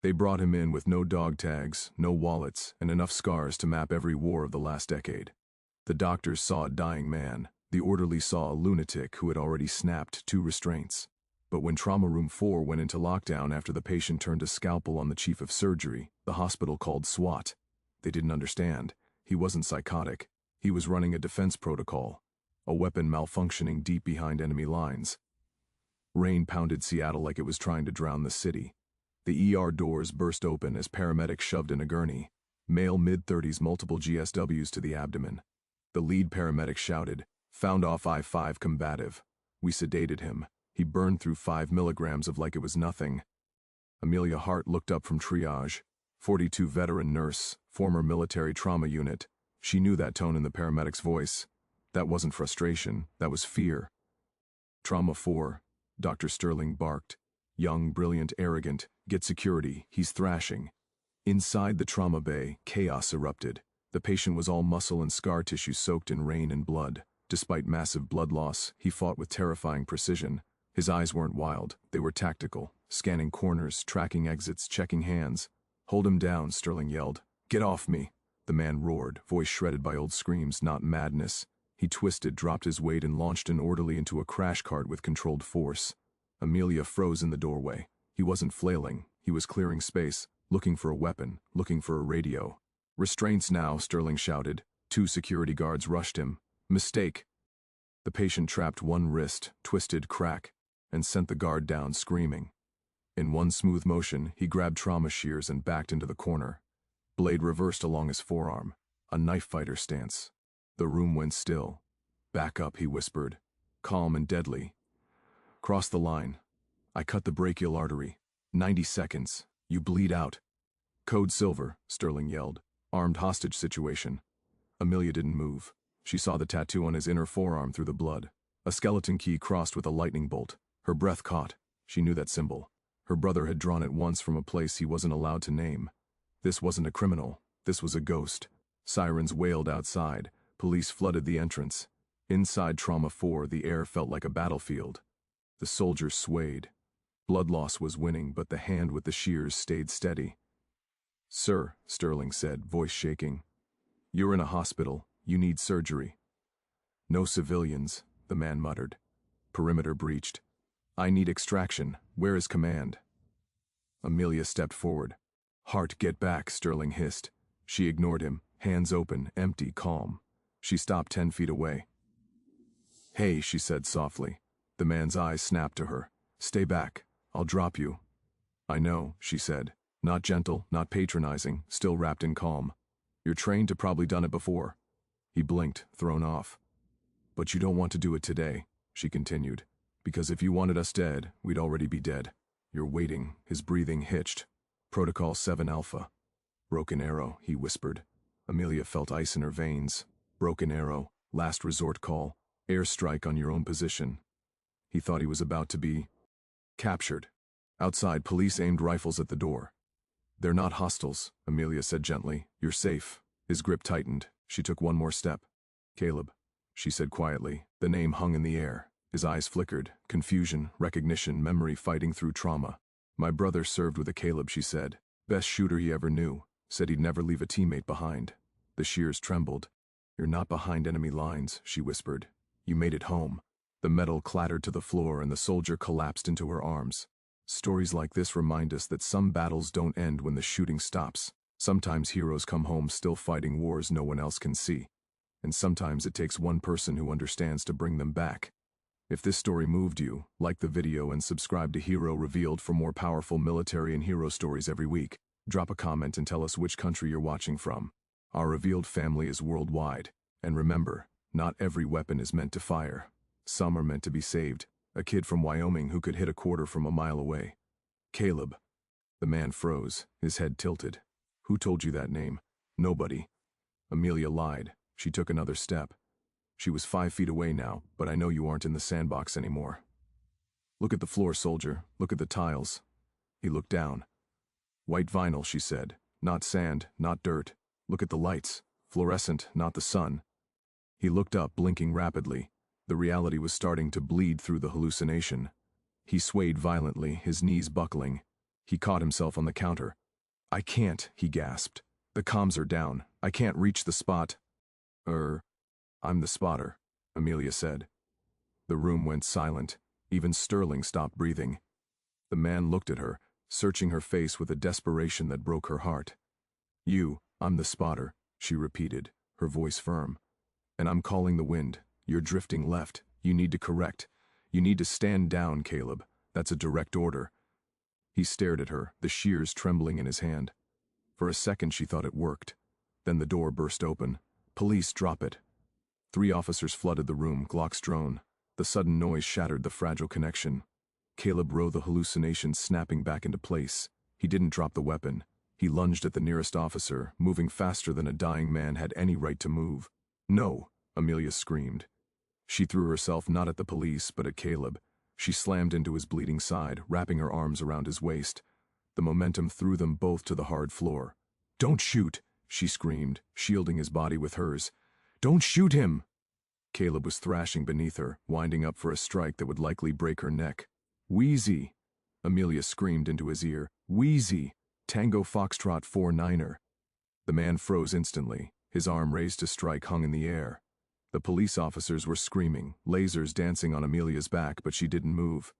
They brought him in with no dog tags, no wallets, and enough scars to map every war of the last decade. The doctors saw a dying man. The orderly saw a lunatic who had already snapped 2 restraints. But when Trauma Room 4 went into lockdown after the patient turned a scalpel on the chief of surgery, the hospital called SWAT. They didn't understand. He wasn't psychotic. He was running a defense protocol, a weapon malfunctioning deep behind enemy lines. Rain pounded Seattle like it was trying to drown the city. The ER doors burst open as paramedics shoved in a gurney. Male mid-30s, multiple GSWs to the abdomen. The lead paramedic shouted, "Found off I-5 combative." We sedated him. He burned through 5 milligrams of like it was nothing. Amelia Hart looked up from triage. 42 veteran nurse, former military trauma unit. She knew that tone in the paramedic's voice. That wasn't frustration, that was fear. Trauma 4, Dr. Sterling barked. Young, brilliant, arrogant, get security, he's thrashing. Inside the trauma bay, chaos erupted. The patient was all muscle and scar tissue soaked in rain and blood. Despite massive blood loss, he fought with terrifying precision. His eyes weren't wild, they were tactical, scanning corners, tracking exits, checking hands. "Hold him down," Sterling yelled. "Get off me." The man roared, voice shredded by old screams, not madness. He twisted, dropped his weight, and launched an orderly into a crash cart with controlled force. Amelia froze in the doorway. He wasn't flailing, he was clearing space, looking for a weapon, looking for a radio. "Restraints now," Sterling shouted. 2 security guards rushed him. "Mistake." The patient trapped one wrist, twisted, crack, and sent the guard down screaming. In one smooth motion, he grabbed trauma shears and backed into the corner. Blade reversed along his forearm, a knife fighter stance. The room went still. "Back up," he whispered, calm and deadly. "Cross the line. I cut the brachial artery. 90 seconds. You bleed out." "Code Silver," Sterling yelled. "Armed hostage situation." Amelia didn't move. She saw the tattoo on his inner forearm through the blood. A skeleton key crossed with a lightning bolt. Her breath caught. She knew that symbol. Her brother had drawn it once from a place he wasn't allowed to name. This wasn't a criminal. This was a ghost. Sirens wailed outside. Police flooded the entrance. Inside Trauma 4, the air felt like a battlefield. The soldiers swayed. Blood loss was winning, but the hand with the shears stayed steady. "Sir," Sterling said, voice shaking. "You're in a hospital. You need surgery." "No civilians," the man muttered. "Perimeter breached. I need extraction. Where is command?" Amelia stepped forward. "Hart, get back," Sterling hissed. She ignored him, hands open, empty, calm. She stopped 10 feet away. "Hey," she said softly. The man's eyes snapped to her. "Stay back. I'll drop you." "I know," she said. Not gentle, not patronizing, still wrapped in calm. "You're trained to probably done it before." He blinked, thrown off. "But you don't want to do it today," she continued. "Because if you wanted us dead, we'd already be dead. You're waiting." His breathing hitched. "Protocol 7 Alpha." "Broken arrow," he whispered. Amelia felt ice in her veins. "Broken arrow, last resort call. Airstrike on your own position." He thought he was about to be captured. Outside, police aimed rifles at the door. "They're not hostiles," Amelia said gently. "You're safe." His grip tightened. She took one more step. "Caleb," she said quietly. The name hung in the air. His eyes flickered. Confusion, recognition, memory fighting through trauma. "My brother served with a Caleb," she said. "Best shooter he ever knew. Said he'd never leave a teammate behind." The shears trembled. "You're not behind enemy lines," she whispered. "You made it home." The metal clattered to the floor and the soldier collapsed into her arms. Stories like this remind us that some battles don't end when the shooting stops. Sometimes heroes come home still fighting wars no one else can see. And sometimes it takes one person who understands to bring them back. If this story moved you, like the video and subscribe to Hero Revealed for more powerful military and hero stories every week. Drop a comment and tell us which country you're watching from. Our Revealed family is worldwide. And remember, not every weapon is meant to fire. Some are meant to be saved. A kid from Wyoming who could hit a quarter from a mile away. "Caleb." The man froze, his head tilted. "Who told you that name?" "Nobody." Amelia lied. She took another step. She was 5 feet away now, but I know you aren't in the sandbox anymore. "Look at the floor, soldier. Look at the tiles." He looked down. "White vinyl," she said. "Not sand, not dirt. Look at the lights. Fluorescent, not the sun." He looked up, blinking rapidly. The reality was starting to bleed through the hallucination. He swayed violently, his knees buckling. He caught himself on the counter. "I can't," he gasped. "The comms are down. I can't reach the spot." I'm the spotter," Amelia said. The room went silent. Even Sterling stopped breathing. The man looked at her, searching her face with a desperation that broke her heart. I'm the spotter," she repeated, her voice firm. "And I'm calling the wind. You're drifting left. You need to correct. You need to stand down, Caleb. That's a direct order." He stared at her, the shears trembling in his hand. For a second she thought it worked. Then the door burst open. "Police, drop it." 3 officers flooded the room, Glocks drone. The sudden noise shattered the fragile connection. Caleb rode the hallucination snapping back into place. He didn't drop the weapon. He lunged at the nearest officer, moving faster than a dying man had any right to move. "No!" Amelia screamed. She threw herself not at the police, but at Caleb. She slammed into his bleeding side, wrapping her arms around his waist. The momentum threw them both to the hard floor. "Don't shoot!" she screamed, shielding his body with hers. "Don't shoot him!" Caleb was thrashing beneath her, winding up for a strike that would likely break her neck. "Wheezy!" Amelia screamed into his ear. "Wheezy! Tango Foxtrot 49er." The man froze instantly. His arm raised to strike hung in the air. The police officers were screaming, lasers dancing on Amelia's back, but she didn't move.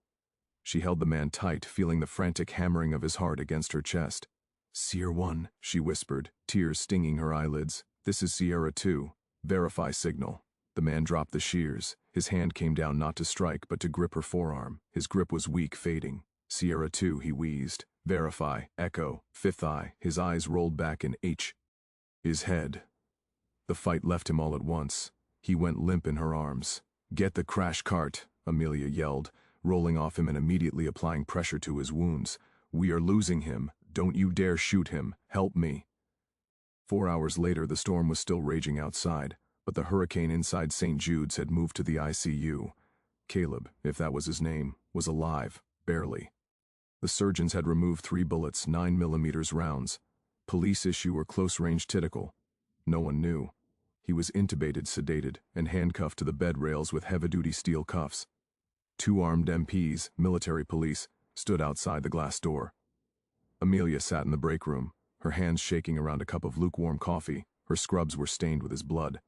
She held the man tight, feeling the frantic hammering of his heart against her chest. "Sierra 1, she whispered, tears stinging her eyelids. "This is Sierra 2. Verify signal." The man dropped the shears. His hand came down not to strike, but to grip her forearm. His grip was weak, fading. "Sierra 2, he wheezed. "Verify, echo, 5th eye." His eyes rolled back in H. His head. The fight left him all at once. He went limp in her arms. "Get the crash cart," Amelia yelled, rolling off him and immediately applying pressure to his wounds. "We are losing him. Don't you dare shoot him. Help me." 4 hours later, the storm was still raging outside, but the hurricane inside St. Jude's had moved to the ICU. Caleb, if that was his name, was alive, barely. The surgeons had removed 3 bullets, 9mm rounds. Police issue or close-range tactical. No one knew. He was intubated, sedated, and handcuffed to the bed rails with heavy-duty steel cuffs. 2 armed MPs, military police, stood outside the glass door. Amelia sat in the break room, her hands shaking around a cup of lukewarm coffee. Her scrubs were stained with his blood.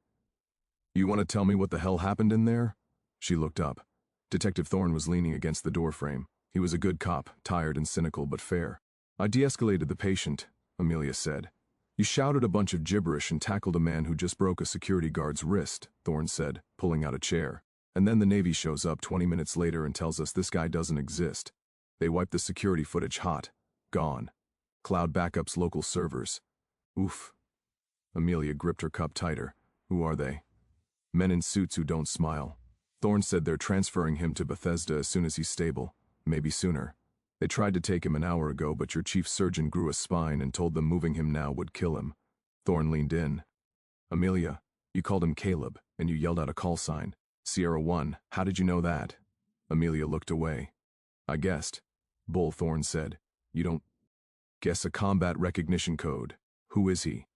"You want to tell me what the hell happened in there?" She looked up. Detective Thorne was leaning against the doorframe. He was a good cop, tired and cynical but fair. "I de-escalated the patient," Amelia said. "You shouted a bunch of gibberish and tackled a man who just broke a security guard's wrist," Thorne said, pulling out a chair. "And then the Navy shows up 20 minutes later and tells us this guy doesn't exist. They wiped the security footage hot. Gone. Cloud backups local servers. Oof." Amelia gripped her cup tighter. "Who are they?" "Men in suits who don't smile. Thorne said they're transferring him to Bethesda as soon as he's stable. Maybe sooner. They tried to take him an hour ago, but your chief surgeon grew a spine and told them moving him now would kill him." Thorne leaned in. "Amelia, you called him Caleb, and you yelled out a call sign. Sierra 1, how did you know that?" Amelia looked away. "I guessed," Bull Thorne said. "You don't guess a combat recognition code. Who is he?"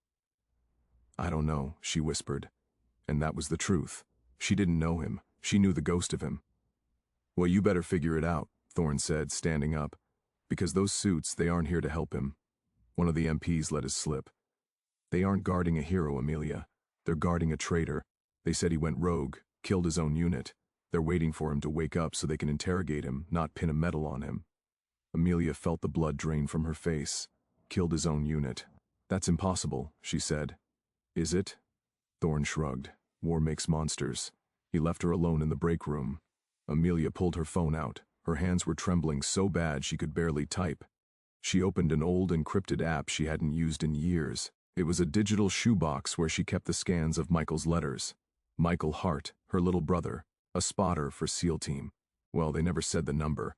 "I don't know," she whispered. And that was the truth. She didn't know him. She knew the ghost of him. "Well, you better figure it out," Thorne said, standing up. "Because those suits, they aren't here to help him." One of the MPs let his slip. "They aren't guarding a hero, Amelia. They're guarding a traitor. They said he went rogue, killed his own unit. They're waiting for him to wake up so they can interrogate him, not pin a medal on him." Amelia felt the blood drain from her face. "Killed his own unit. That's impossible," she said. "Is it?" Thorne shrugged. "War makes monsters." He left her alone in the break room. Amelia pulled her phone out. Her hands were trembling so bad she could barely type. She opened an old encrypted app she hadn't used in years. It was a digital shoebox where she kept the scans of Michael's letters. Michael Hart, her little brother, a spotter for SEAL Team. Well, they never said the number.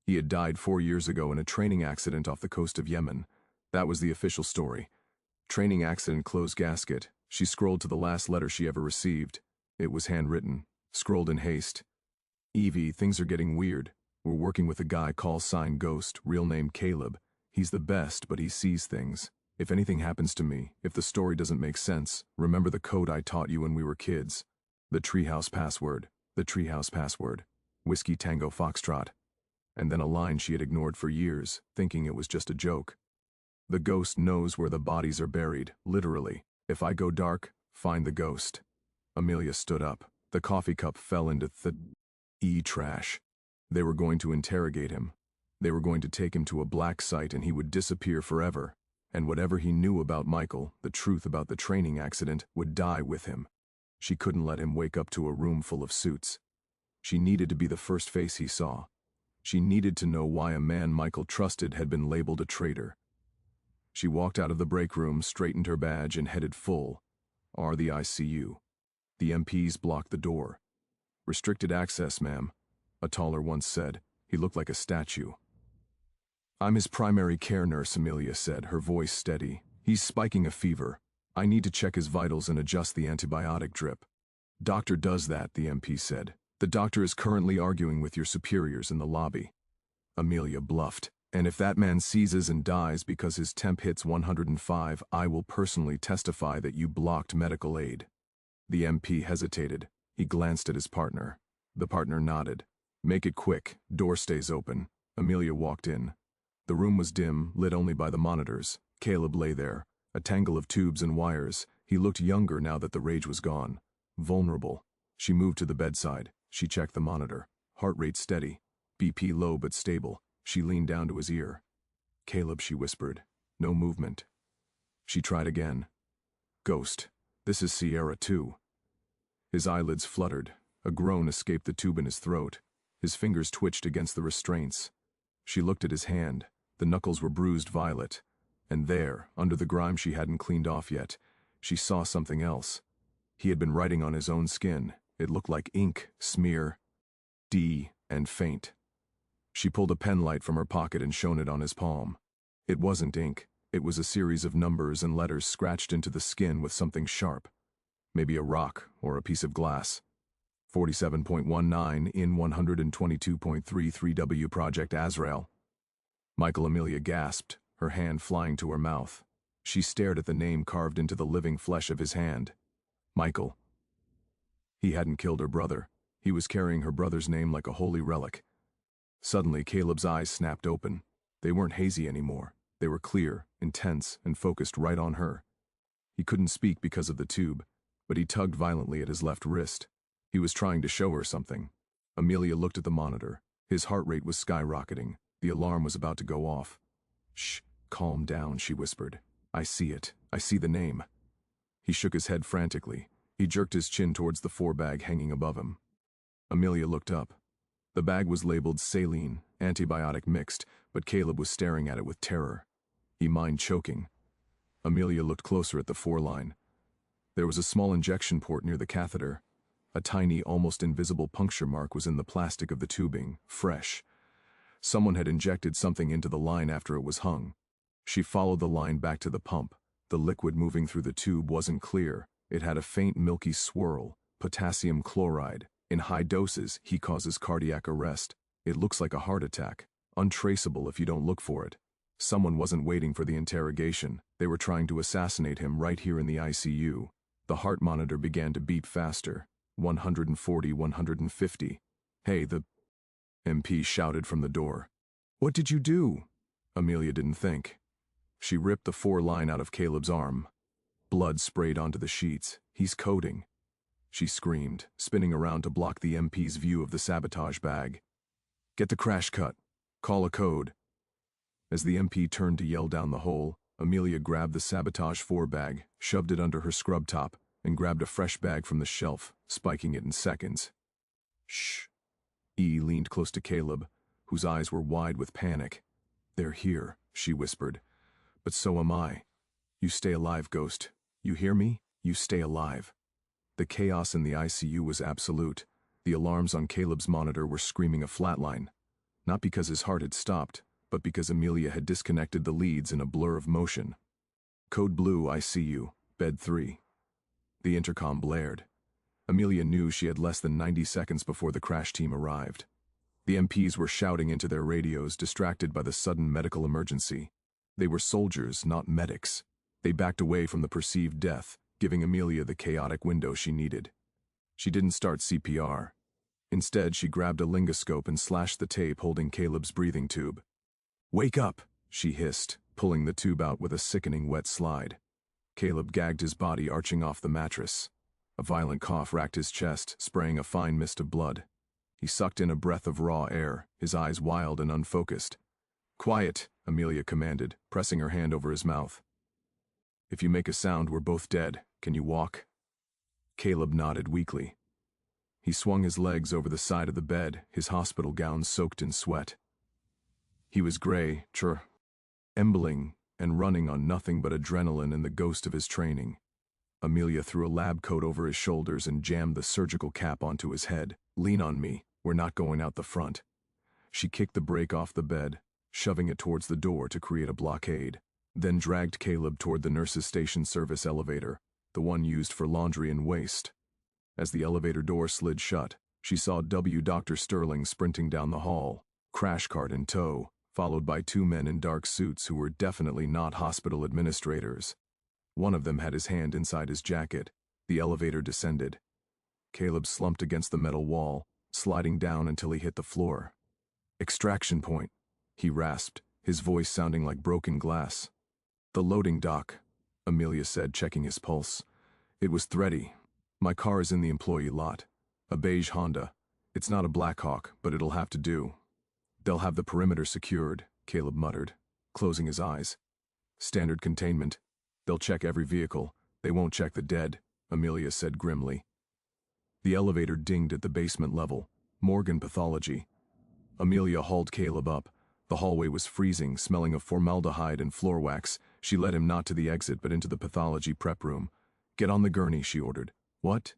He had died 4 years ago in a training accident off the coast of Yemen. That was the official story. Training accident, closed gasket. She scrolled to the last letter she ever received. It was handwritten, scrolled in haste. "Evie, things are getting weird. We're working with a guy call sign Ghost, real name Caleb. He's the best, but he sees things. If anything happens to me, if the story doesn't make sense, remember the code I taught you when we were kids. The treehouse password. The treehouse password. Whiskey Tango Foxtrot." and then a line she had ignored for years, thinking it was just a joke. The ghost knows where the bodies are buried, literally. If I go dark, find the ghost. Amelia stood up. The coffee cup fell into the trash. They were going to interrogate him. They were going to take him to a black site and he would disappear forever. And whatever he knew about Michael, the truth about the training accident, would die with him. She couldn't let him wake up to a room full of suits. She needed to be the first face he saw. She needed to know why a man Michael trusted had been labeled a traitor. She walked out of the break room, straightened her badge, and headed full. The ICU. The MPs blocked the door. "Restricted access, ma'am," a taller one said. He looked like a statue. "I'm his primary care nurse," Amelia said, her voice steady. "He's spiking a fever. I need to check his vitals and adjust the antibiotic drip." "Doctor does that," the MP said. "The doctor is currently arguing with your superiors in the lobby." Amelia bluffed. "And if that man seizes and dies because his temp hits 105, I will personally testify that you blocked medical aid." The MP hesitated. He glanced at his partner. The partner nodded. "Make it quick. Door stays open." Amelia walked in. The room was dim, lit only by the monitors. Caleb lay there, a tangle of tubes and wires. He looked younger now that the rage was gone. Vulnerable. She moved to the bedside. She checked the monitor. Heart rate steady. BP low but stable. She leaned down to his ear. "Caleb," she whispered. No movement. She tried again. "Ghost, this is Sierra 2. His eyelids fluttered. A groan escaped the tube in his throat. His fingers twitched against the restraints. She looked at his hand. The knuckles were bruised violet. And there, under the grime she hadn't cleaned off yet, she saw something else. He had been writing on his own skin. It looked like ink, smear, D, and faint. She pulled a pen light from her pocket and shone it on his palm. It wasn't ink. It was a series of numbers and letters scratched into the skin with something sharp. Maybe a rock or a piece of glass. 47.19 in 122.33 W Project Azrael. Michael. Amelia gasped, her hand flying to her mouth. She stared at the name carved into the living flesh of his hand. Michael. He hadn't killed her brother. He was carrying her brother's name like a holy relic. Suddenly, Caleb's eyes snapped open. They weren't hazy anymore. They were clear, intense, and focused right on her. He couldn't speak because of the tube, but he tugged violently at his left wrist. He was trying to show her something. Amelia looked at the monitor. His heart rate was skyrocketing. The alarm was about to go off. "Shh, calm down," she whispered. "I see it. I see the name." He shook his head frantically. He jerked his chin towards the 4-bag hanging above him. Amelia looked up. The bag was labeled saline, antibiotic mixed, but Caleb was staring at it with terror. He mined choking. Amelia looked closer at the 4-line. There was a small injection port near the catheter. A tiny, almost invisible puncture mark was in the plastic of the tubing, fresh. Someone had injected something into the line after it was hung. She followed the line back to the pump. The liquid moving through the tube wasn't clear. It had a faint milky swirl, potassium chloride. In high doses, he causes cardiac arrest. It looks like a heart attack, untraceable if you don't look for it. Someone wasn't waiting for the interrogation. They were trying to assassinate him right here in the ICU. The heart monitor began to beat faster. 140, 150. "Hey, the..." MP shouted from the door. "What did you do?" Amelia didn't think. She ripped the 4-line out of Caleb's arm. Blood sprayed onto the sheets. "He's coding." She screamed, spinning around to block the MP's view of the sabotage bag. "Get the crash cut. Call a code." As the MP turned to yell down the hole, Amelia grabbed the sabotage 4-bag, shoved it under her scrub top, and grabbed a fresh bag from the shelf, spiking it in seconds. "Shh." E leaned close to Caleb, whose eyes were wide with panic. "They're here," she whispered. "But so am I. You stay alive, Ghost. You hear me? You stay alive." The chaos in the ICU was absolute. The alarms on Caleb's monitor were screaming a flatline. Not because his heart had stopped, but because Amelia had disconnected the leads in a blur of motion. "Code Blue, ICU, Bed 3. The intercom blared. Amelia knew she had less than 90 seconds before the crash team arrived. The MPs were shouting into their radios, distracted by the sudden medical emergency. They were soldiers, not medics. They backed away from the perceived death, giving Amelia the chaotic window she needed. She didn't start CPR. Instead, she grabbed a laryngoscope and slashed the tape holding Caleb's breathing tube. "Wake up," she hissed, pulling the tube out with a sickening wet slide. Caleb gagged, his body arching off the mattress. A violent cough racked his chest, spraying a fine mist of blood. He sucked in a breath of raw air, his eyes wild and unfocused. "Quiet," Amelia commanded, pressing her hand over his mouth. "If you make a sound, we're both dead. Can you walk?" Caleb nodded weakly. He swung his legs over the side of the bed, his hospital gown soaked in sweat. He was gray, trembling, and running on nothing but adrenaline and the ghost of his training. Amelia threw a lab coat over his shoulders and jammed the surgical cap onto his head. "Lean on me, we're not going out the front." She kicked the brake off the bed, shoving it towards the door to create a blockade, then dragged Caleb toward the nurse's station service elevator, the one used for laundry and waste. As the elevator door slid shut, she saw Dr. Sterling sprinting down the hall, crash cart in tow, followed by two men in dark suits who were definitely not hospital administrators. One of them had his hand inside his jacket. The elevator descended. Caleb slumped against the metal wall, sliding down until he hit the floor. "Extraction point," he rasped, his voice sounding like broken glass. "The loading dock," Amelia said, checking his pulse. "It was thready. My car is in the employee lot. A beige Honda. It's not a Blackhawk, but it'll have to do." "They'll have the perimeter secured," Caleb muttered, closing his eyes. "Standard containment. They'll check every vehicle. They won't check the dead," Amelia said grimly. The elevator dinged at the basement level. Morgan Pathology. Amelia hauled Caleb up. The hallway was freezing, smelling of formaldehyde and floor wax. She led him not to the exit but into the pathology prep room. "Get on the gurney," she ordered. "What?"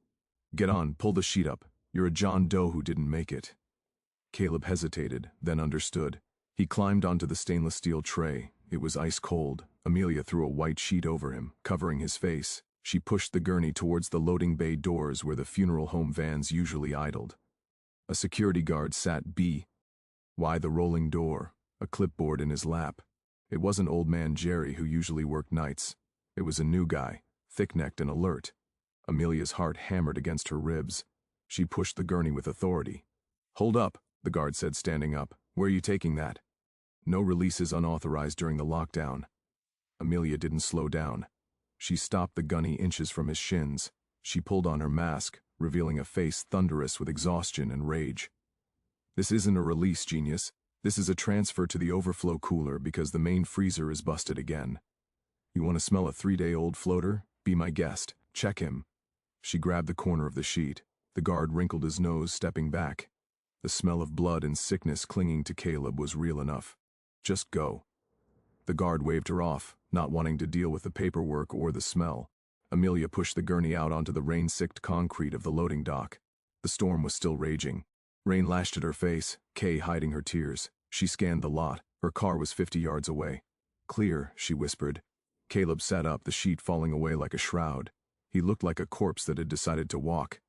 "Get on, pull the sheet up. You're a John Doe who didn't make it." Caleb hesitated, then understood. He climbed onto the stainless steel tray. It was ice cold. Amelia threw a white sheet over him, covering his face. She pushed the gurney towards the loading bay doors where the funeral home vans usually idled. A security guard sat by the rolling door, a clipboard in his lap. It wasn't old man Jerry, who usually worked nights. It was a new guy, thick-necked and alert. Amelia's heart hammered against her ribs. She pushed the gurney with authority. "Hold up," the guard said, standing up. "Where are you taking that?" "No releases unauthorized during the lockdown." Amelia didn't slow down. She stopped the gunny inches from his shins. She pulled on her mask, revealing a face thunderous with exhaustion and rage. "This isn't a release, genius. This is a transfer to the overflow cooler because the main freezer is busted again. You want to smell a 3-day-old floater? Be my guest. Check him." She grabbed the corner of the sheet. The guard wrinkled his nose, stepping back. The smell of blood and sickness clinging to Caleb was real enough. "Just go." The guard waved her off, not wanting to deal with the paperwork or the smell. Amelia pushed the gurney out onto the rain-sicked concrete of the loading dock. The storm was still raging. Rain lashed at her face, Kay hiding her tears. She scanned the lot. Her car was 50 yards away. "Clear," she whispered. Caleb sat up, the sheet falling away like a shroud. He looked like a corpse that had decided to walk.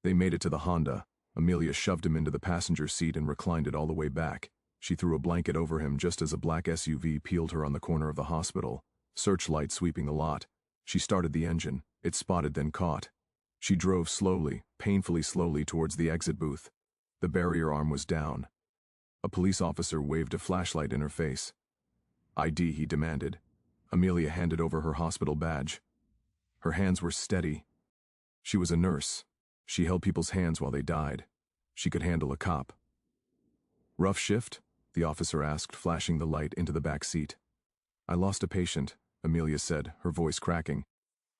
They made it to the Honda. Amelia shoved him into the passenger seat and reclined it all the way back. She threw a blanket over him just as a black SUV peeled her on the corner of the hospital, searchlight sweeping the lot. She started the engine. It spotted, then caught. She drove slowly, painfully slowly towards the exit booth. The barrier arm was down. A police officer waved a flashlight in her face. "ID," he demanded. Amelia handed over her hospital badge. Her hands were steady. She was a nurse. She held people's hands while they died. She could handle a cop. "Rough shift?" the officer asked, flashing the light into the back seat. "I lost a patient," Amelia said, her voice cracking.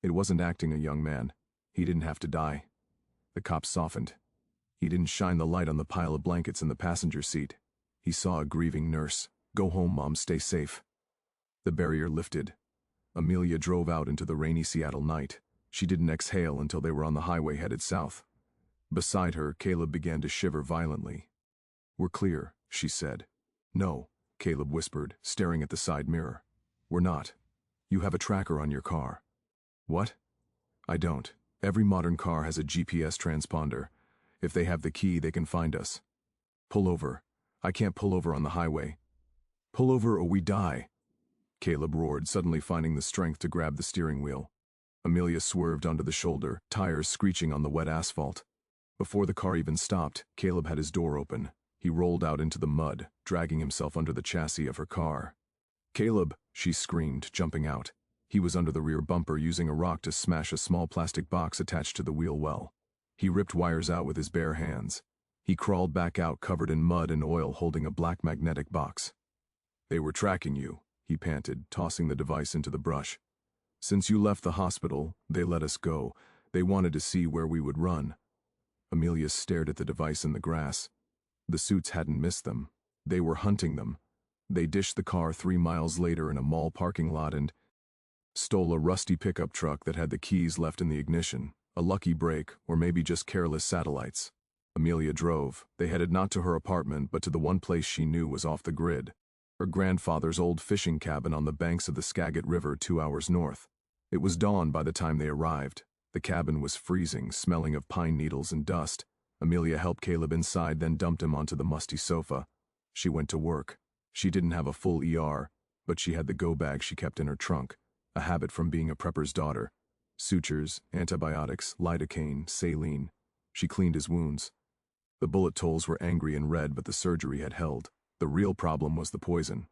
"It wasn't acting, a young man. He didn't have to die." The cop softened. He didn't shine the light on the pile of blankets in the passenger seat. He saw a grieving nurse. "Go home, Mom, stay safe." The barrier lifted. Amelia drove out into the rainy Seattle night. She didn't exhale until they were on the highway headed south. Beside her, Caleb began to shiver violently. "We're clear," she said. "No," Caleb whispered, staring at the side mirror. "We're not. You have a tracker on your car." "What?" "I don't. Every modern car has a GPS transponder. If they have the key, they can find us." "Pull over." "I can't pull over on the highway." "Pull over or we die," Caleb roared, suddenly finding the strength to grab the steering wheel. Amelia swerved onto the shoulder, tires screeching on the wet asphalt. Before the car even stopped, Caleb had his door open. He rolled out into the mud, dragging himself under the chassis of her car. "Caleb," she screamed, jumping out. He was under the rear bumper using a rock to smash a small plastic box attached to the wheel well. He ripped wires out with his bare hands. He crawled back out covered in mud and oil holding a black magnetic box. "They were tracking you," he panted, tossing the device into the brush. "Since you left the hospital, they let us go. They wanted to see where we would run." Amelia stared at the device in the grass. The suits hadn't missed them. They were hunting them. They dished the car 3 miles later in a mall parking lot and stole a rusty pickup truck that had the keys left in the ignition, a lucky break, or maybe just careless satellites. Amelia drove. They headed not to her apartment, but to the one place she knew was off the grid. Her grandfather's old fishing cabin on the banks of the Skagit River 2 hours north. It was dawn by the time they arrived. The cabin was freezing, smelling of pine needles and dust. Amelia helped Caleb inside, then dumped him onto the musty sofa. She went to work. She didn't have a full ER, but she had the go bag she kept in her trunk, a habit from being a prepper's daughter. Sutures, antibiotics, lidocaine, saline. She cleaned his wounds. The bullet tolls were angry and red, but the surgery had held. The real problem was the poison.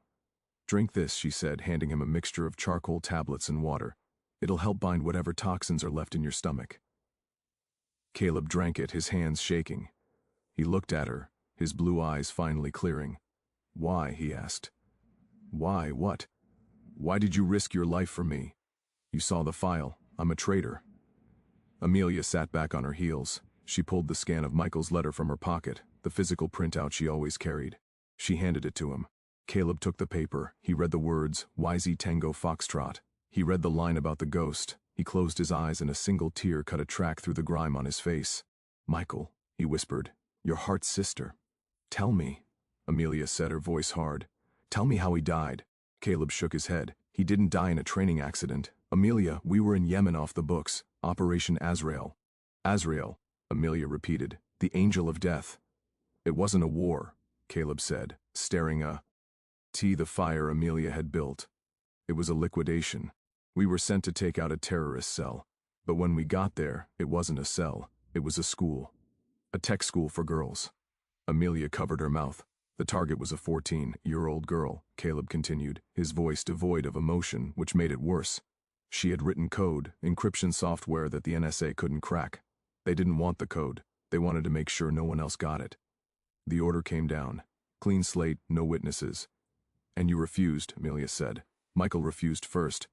"Drink this," she said, handing him a mixture of charcoal tablets and water. "It'll help bind whatever toxins are left in your stomach." Caleb drank it, his hands shaking. He looked at her, his blue eyes finally clearing. "Why?" he asked. "Why what? Why did you risk your life for me? You saw the file. I'm a traitor." Amelia sat back on her heels. She pulled the scan of Michael's letter from her pocket, the physical printout she always carried. She handed it to him. Caleb took the paper. He read the words, YZ Tango Foxtrot. He read the line about the ghost. He closed his eyes and a single tear cut a track through the grime on his face. "Michael," he whispered, "your heart's sister. Tell me," Amelia said, her voice hard. "Tell me how he died." Caleb shook his head. "He didn't die in a training accident. Amelia, we were in Yemen off the books. Operation Azrael." "Azrael," Amelia repeated. "The angel of death." "It wasn't a war," Caleb said, staring the fire Amelia had built. "It was a liquidation. We were sent to take out a terrorist cell. But when we got there, it wasn't a cell. It was a school. A tech school for girls." Amelia covered her mouth. "The target was a 14-year-old girl," Caleb continued, his voice devoid of emotion, which made it worse. "She had written code, encryption software that the NSA couldn't crack. They didn't want the code. They wanted to make sure no one else got it. The order came down. Clean slate, no witnesses. And you refused," Amelia said. "Michael refused first.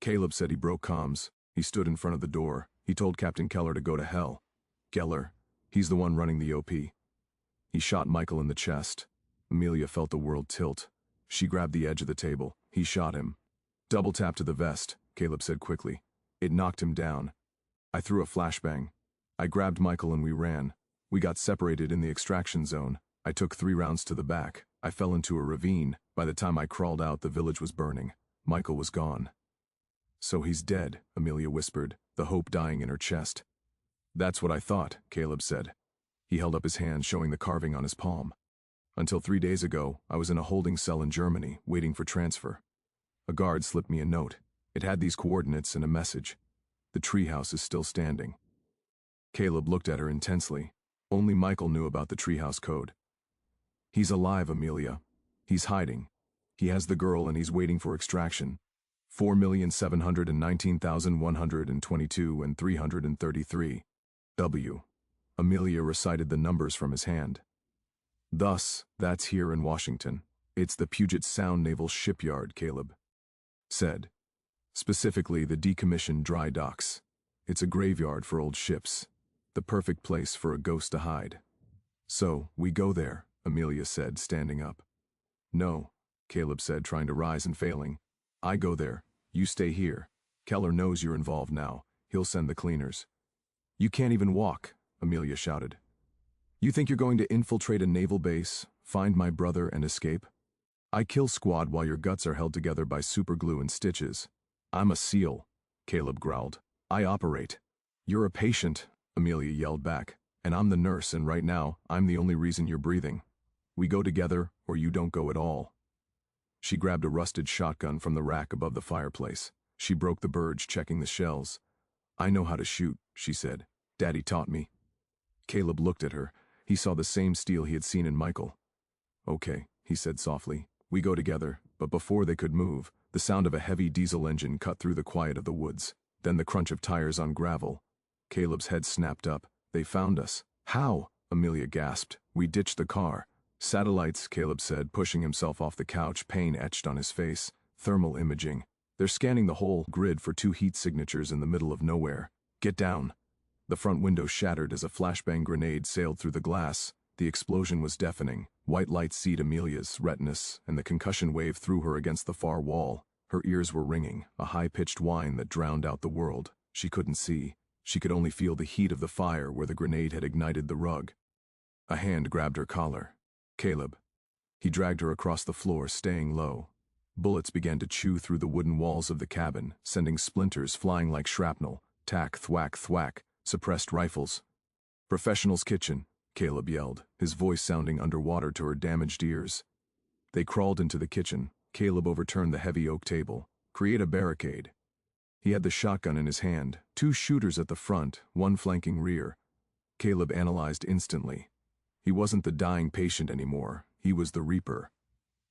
Caleb said he broke comms. He stood in front of the door. He told Captain Keller to go to hell. Geller. He's the one running the OP. He shot Michael in the chest." Amelia felt the world tilt. She grabbed the edge of the table. "He shot him." "Double tap to the vest," Caleb said quickly. "It knocked him down. I threw a flashbang. I grabbed Michael and we ran. We got separated in the extraction zone. I took 3 rounds to the back. I fell into a ravine. By the time I crawled out, the village was burning. Michael was gone." "So he's dead," Amelia whispered, the hope dying in her chest. "That's what I thought," Caleb said. He held up his hand, showing the carving on his palm. "Until 3 days ago, I was in a holding cell in Germany, waiting for transfer. A guard slipped me a note. It had these coordinates and a message. The treehouse is still standing." Caleb looked at her intensely. Only Michael knew about the treehouse code. "He's alive, Amelia. He's hiding. He has the girl and he's waiting for extraction. 4,719,122 and 333. W." Amelia recited the numbers from his hand. "Thus, that's here in Washington. It's the Puget Sound Naval Shipyard," Caleb said. "Specifically, the decommissioned dry docks. It's a graveyard for old ships. The perfect place for a ghost to hide." "So, we go there," Amelia said, standing up. "No," Caleb said, trying to rise and failing. "I go there. You stay here. Keller knows you're involved now. He'll send the cleaners." "You can't even walk," Amelia shouted. "You think you're going to infiltrate a naval base, find my brother, and escape? I kill squad while your guts are held together by superglue and stitches. I'm a SEAL," Caleb growled. "I operate." "You're a patient," Amelia yelled back. "And I'm the nurse, and right now, I'm the only reason you're breathing. We go together, or you don't go at all." She grabbed a rusted shotgun from the rack above the fireplace. She broke the burge, checking the shells. "I know how to shoot," she said. "Daddy taught me." Caleb looked at her. He saw the same steel he had seen in Michael. "Okay," he said softly. "We go together." But before they could move, the sound of a heavy diesel engine cut through the quiet of the woods. Then the crunch of tires on gravel. Caleb's head snapped up. "They found us." "How?" Amelia gasped. "We ditched the car." "Satellites," Caleb said, pushing himself off the couch, pain etched on his face. "Thermal imaging. They're scanning the whole grid for 2 heat signatures in the middle of nowhere. Get down." The front window shattered as a flashbang grenade sailed through the glass. The explosion was deafening. White light seared Amelia's retinas, and the concussion wave threw her against the far wall. Her ears were ringing, a high-pitched whine that drowned out the world. She couldn't see. She could only feel the heat of the fire where the grenade had ignited the rug. A hand grabbed her collar. "Caleb." He dragged her across the floor, staying low. Bullets began to chew through the wooden walls of the cabin, sending splinters flying like shrapnel. Tack, thwack, thwack. Suppressed rifles. "Professional's kitchen," Caleb yelled, his voice sounding underwater to her damaged ears. They crawled into the kitchen. Caleb overturned the heavy oak table. "Create a barricade." He had the shotgun in his hand, 2 shooters at the front, 1 flanking rear. Caleb analyzed instantly. He wasn't the dying patient anymore. He was the Reaper.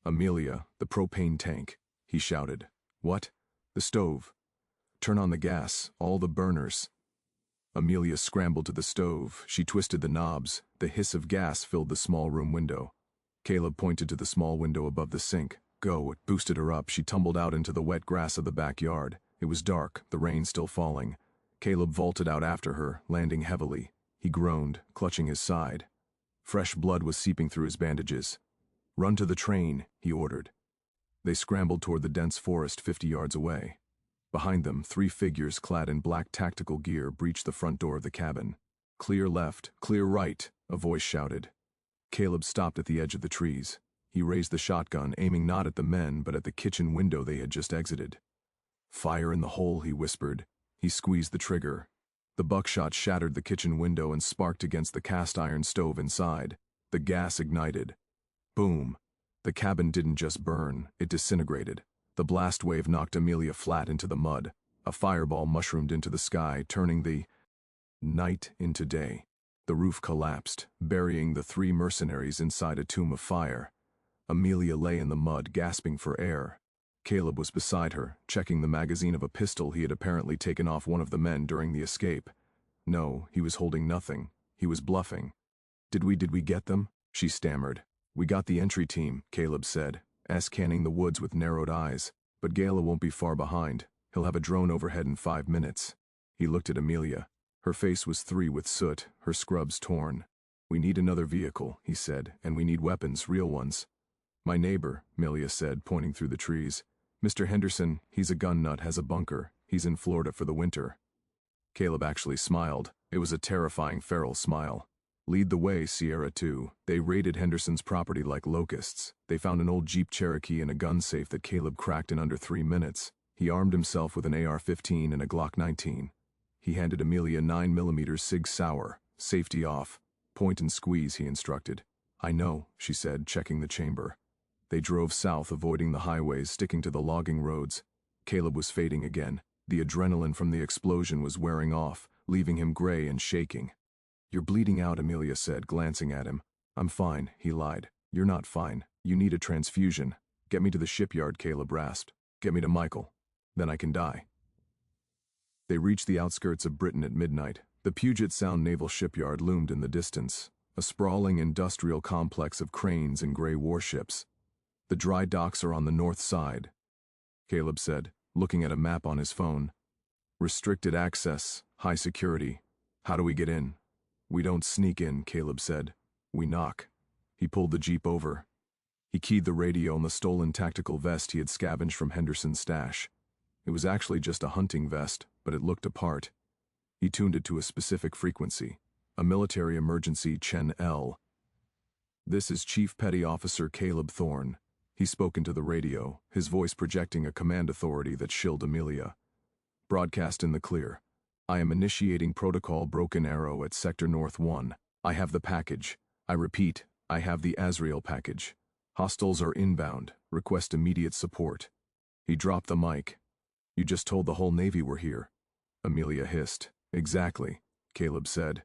"Amelia, the propane tank," he shouted. "What?" "The stove. Turn on the gas, all the burners." Amelia scrambled to the stove. She twisted the knobs. The hiss of gas filled the small room window. Caleb pointed to the small window above the sink. "Go." It boosted her up. She tumbled out into the wet grass of the backyard. It was dark, the rain still falling. Caleb vaulted out after her, landing heavily. He groaned, clutching his side. Fresh blood was seeping through his bandages. "Run to the train," he ordered. They scrambled toward the dense forest 50 yards away. Behind them, 3 figures clad in black tactical gear breached the front door of the cabin. "Clear left, clear right," a voice shouted. Caleb stopped at the edge of the trees. He raised the shotgun, aiming not at the men, but at the kitchen window they had just exited. "Fire in the hole," he whispered. He squeezed the trigger. The buckshot shattered the kitchen window and sparked against the cast-iron stove inside. The gas ignited. Boom. The cabin didn't just burn, it disintegrated. The blast wave knocked Amelia flat into the mud. A fireball mushroomed into the sky, turning the night into day. The roof collapsed, burying the 3 mercenaries inside a tomb of fire. Amelia lay in the mud, gasping for air. Caleb was beside her, checking the magazine of a pistol he had apparently taken off one of the men during the escape. No, he was holding nothing. He was bluffing. Did we get them?" she stammered. "We got the entry team," Caleb said, scanning the woods with narrowed eyes. "But Gala won't be far behind. He'll have a drone overhead in 5 minutes." He looked at Amelia. Her face was 3 with soot, her scrubs torn. "We need another vehicle," he said, "and we need weapons, real ones." "My neighbor," Amelia said, pointing through the trees. "Mr. Henderson, he's a gun nut, has a bunker. He's in Florida for the winter." Caleb actually smiled. It was a terrifying, feral smile. "Lead the way, Sierra 2. They raided Henderson's property like locusts. They found an old Jeep Cherokee in a gun safe that Caleb cracked in under 3 minutes. He armed himself with an AR-15 and a Glock 19. He handed Amelia 9mm Sig Sauer. Safety off. Point and squeeze, he instructed. "I know," she said, checking the chamber. They drove south, avoiding the highways, sticking to the logging roads. Caleb was fading again. The adrenaline from the explosion was wearing off, leaving him gray and shaking. "You're bleeding out," Amelia said, glancing at him. "I'm fine," he lied. "You're not fine. You need a transfusion." "Get me to the shipyard," Caleb rasped. "Get me to Michael. Then I can die." They reached the outskirts of Britain at midnight. The Puget Sound Naval Shipyard loomed in the distance, a sprawling industrial complex of cranes and gray warships. "The dry docks are on the north side," Caleb said, looking at a map on his phone. "Restricted access, high security. How do we get in?" "We don't sneak in," Caleb said. "We knock." He pulled the Jeep over. He keyed the radio on the stolen tactical vest he had scavenged from Henderson's stash. It was actually just a hunting vest, but it looked apart. He tuned it to a specific frequency, a military emergency Chen L. "This is Chief Petty Officer Caleb Thorne." He spoke into the radio, his voice projecting a command authority that chilled Amelia. "Broadcast in the clear. I am initiating protocol Broken Arrow at Sector North 1. I have the package. I repeat, I have the Azrael package. Hostiles are inbound. Request immediate support." He dropped the mic. "You just told the whole Navy we're here." Amelia hissed. "Exactly," Caleb said.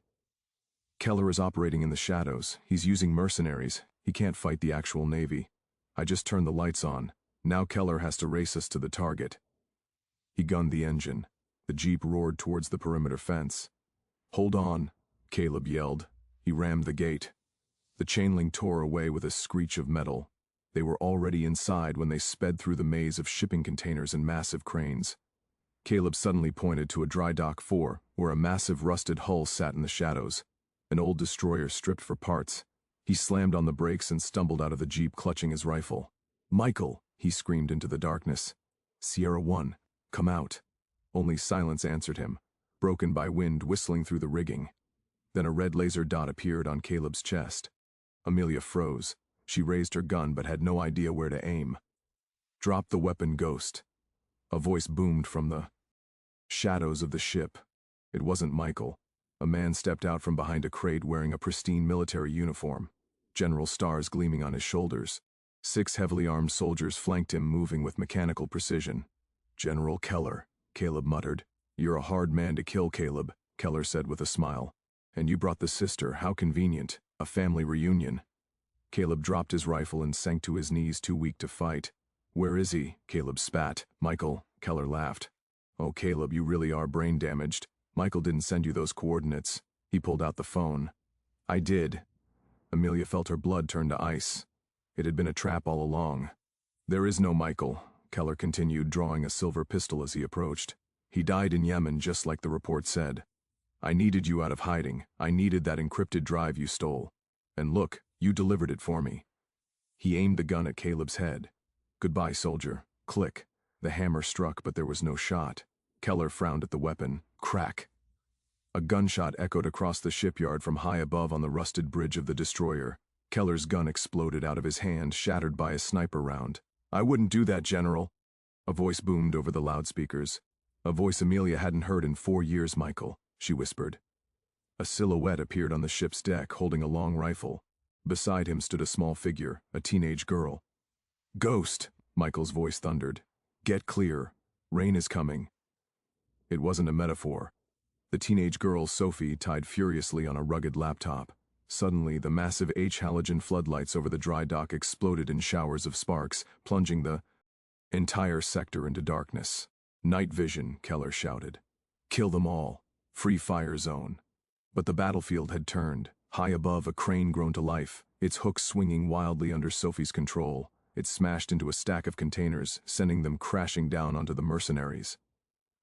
Keller is operating in the shadows. He's using mercenaries. He can't fight the actual Navy. I just turned the lights on. Now Keller has to race us to the target. He gunned the engine. The Jeep roared towards the perimeter fence. Hold on, Caleb yelled. He rammed the gate. The chain link tore away with a screech of metal. They were already inside when they sped through the maze of shipping containers and massive cranes. Caleb suddenly pointed to a dry dock 4, where a massive rusted hull sat in the shadows. An old destroyer stripped for parts. He slammed on the brakes and stumbled out of the Jeep clutching his rifle. "Michael!" he screamed into the darkness. "Sierra 1, come out." Only silence answered him, broken by wind whistling through the rigging. Then a red laser dot appeared on Caleb's chest. Amelia froze. She raised her gun but had no idea where to aim. "Drop the weapon, Ghost." A voice boomed from the shadows of the ship. It wasn't Michael. A man stepped out from behind a crate wearing a pristine military uniform, general stars gleaming on his shoulders. 6 heavily armed soldiers flanked him, moving with mechanical precision. "General Keller," Caleb muttered. "You're a hard man to kill, Caleb," Keller said with a smile. "And you brought the sister, how convenient, a family reunion." Caleb dropped his rifle and sank to his knees, too weak to fight. "Where is he?" Caleb spat. "Michael," Keller laughed. "Oh, Caleb, you really are brain damaged. Michael didn't send you those coordinates." He pulled out the phone. "I did." Amelia felt her blood turn to ice. It had been a trap all along. "There is no Michael," Keller continued, drawing a silver pistol as he approached. "He died in Yemen, just like the report said. I needed you out of hiding. I needed that encrypted drive you stole. And look, you delivered it for me." He aimed the gun at Caleb's head. "Goodbye, soldier." Click. The hammer struck, but there was no shot. Keller frowned at the weapon. Crack. A gunshot echoed across the shipyard from high above on the rusted bridge of the destroyer. Keller's gun exploded out of his hand, shattered by a sniper round. "I wouldn't do that, General." A voice boomed over the loudspeakers. A voice Amelia hadn't heard in 4 years. "Michael," she whispered. A silhouette appeared on the ship's deck, holding a long rifle. Beside him stood a small figure, a teenage girl. "Ghost," Michael's voice thundered. "Get clear. Rain is coming." It wasn't a metaphor. The teenage girl, Sophie, tied furiously on a rugged laptop. Suddenly, the massive H-halogen floodlights over the dry dock exploded in showers of sparks, plunging the entire sector into darkness. "Night vision," Keller shouted. "Kill them all. Free fire zone." But the battlefield had turned. High above, a crane grown to life, its hooks swinging wildly under Sophie's control. It smashed into a stack of containers, sending them crashing down onto the mercenaries.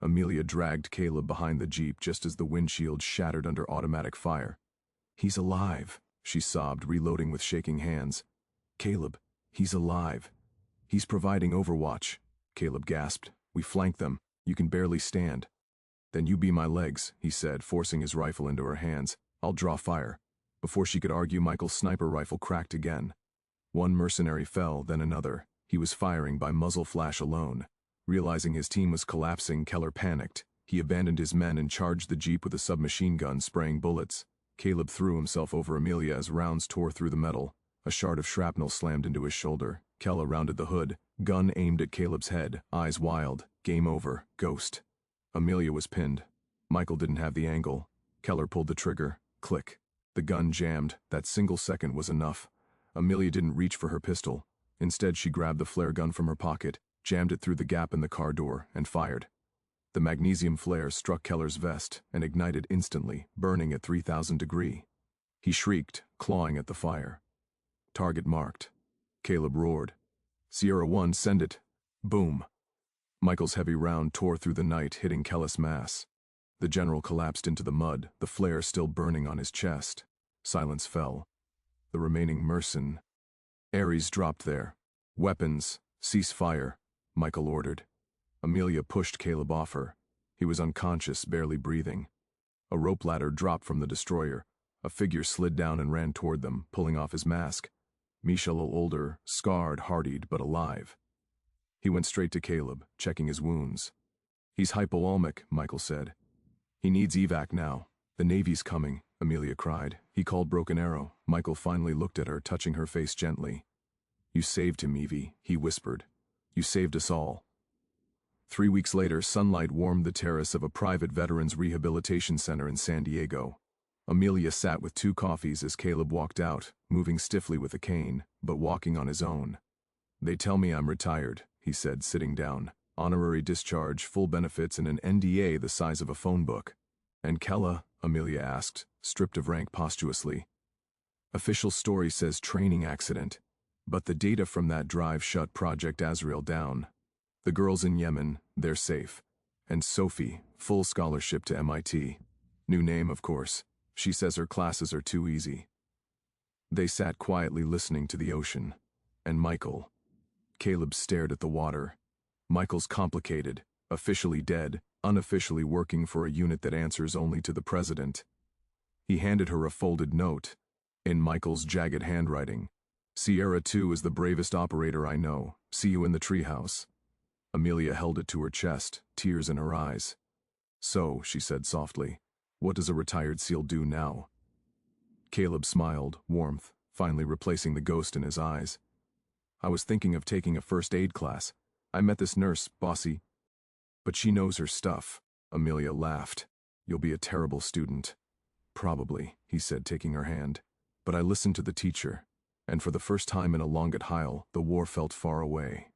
Amelia dragged Caleb behind the Jeep just as the windshield shattered under automatic fire. "He's alive," she sobbed, reloading with shaking hands. "Caleb, he's alive. He's providing overwatch." Caleb gasped. "We flanked them. You can barely stand." "Then you be my legs," he said, forcing his rifle into her hands. "I'll draw fire." Before she could argue, Michael's sniper rifle cracked again. One mercenary fell, then another. He was firing by muzzle flash alone. Realizing his team was collapsing, Keller panicked. He abandoned his men and charged the Jeep with a submachine gun, spraying bullets. Caleb threw himself over Amelia as rounds tore through the metal. A shard of shrapnel slammed into his shoulder. Keller rounded the hood, gun aimed at Caleb's head, eyes wild. "Game over, Ghost." Amelia was pinned. Michael didn't have the angle. Keller pulled the trigger. Click. The gun jammed. That single second was enough. Amelia didn't reach for her pistol. Instead, she grabbed the flare gun from her pocket, jammed it through the gap in the car door, and fired. The magnesium flare struck Keller's vest and ignited instantly, burning at 3,000 degrees. He shrieked, clawing at the fire. Target marked. Caleb roared. "Sierra 1, send it." Boom. Michael's heavy round tore through the night, hitting Keller's mass. The general collapsed into the mud, the flare still burning on his chest. Silence fell. The remaining Ares dropped there. "Weapons, cease fire," Michael ordered. Amelia pushed Caleb off her. He was unconscious, barely breathing. A rope ladder dropped from the destroyer. A figure slid down and ran toward them, pulling off his mask. Michel, older, scarred, hardied, but alive. He went straight to Caleb, checking his wounds. "He's hypovolemic," Michael said. "He needs evac now." "The Navy's coming," Amelia cried. He called Broken Arrow. Michael finally looked at her, touching her face gently. "You saved him, Evie," he whispered. "You saved us all." 3 weeks later, sunlight warmed the terrace of a private veterans rehabilitation center in San Diego. Amelia sat with 2 coffees as Caleb walked out, moving stiffly with a cane, but walking on his own. "They tell me I'm retired," he said, sitting down. "Honorary discharge, full benefits, and an NDA the size of a phone book." "And Kella?" Amelia asked, stripped of rank posthumously. "Official story says training accident, but the data from that drive shut Project Azrael down. The girls in Yemen, they're safe. And Sophie, full scholarship to MIT. New name, of course. She says her classes are too easy." They sat quietly listening to the ocean. And Michael. Caleb stared at the water. Michael's complicated, officially dead, unofficially working for a unit that answers only to the president. He handed her a folded note, in Michael's jagged handwriting. "Sierra 2 is the bravest operator I know. See you in the treehouse." Amelia held it to her chest, tears in her eyes. "So," she said softly, "what does a retired SEAL do now?" Caleb smiled, warmth finally replacing the ghost in his eyes. "I was thinking of taking a first aid class. I met this nurse, Bossy. But she knows her stuff." Amelia laughed. "You'll be a terrible student." "Probably," he said, taking her hand. "But I listened to the teacher, and for the first time in a long while, the war felt far away."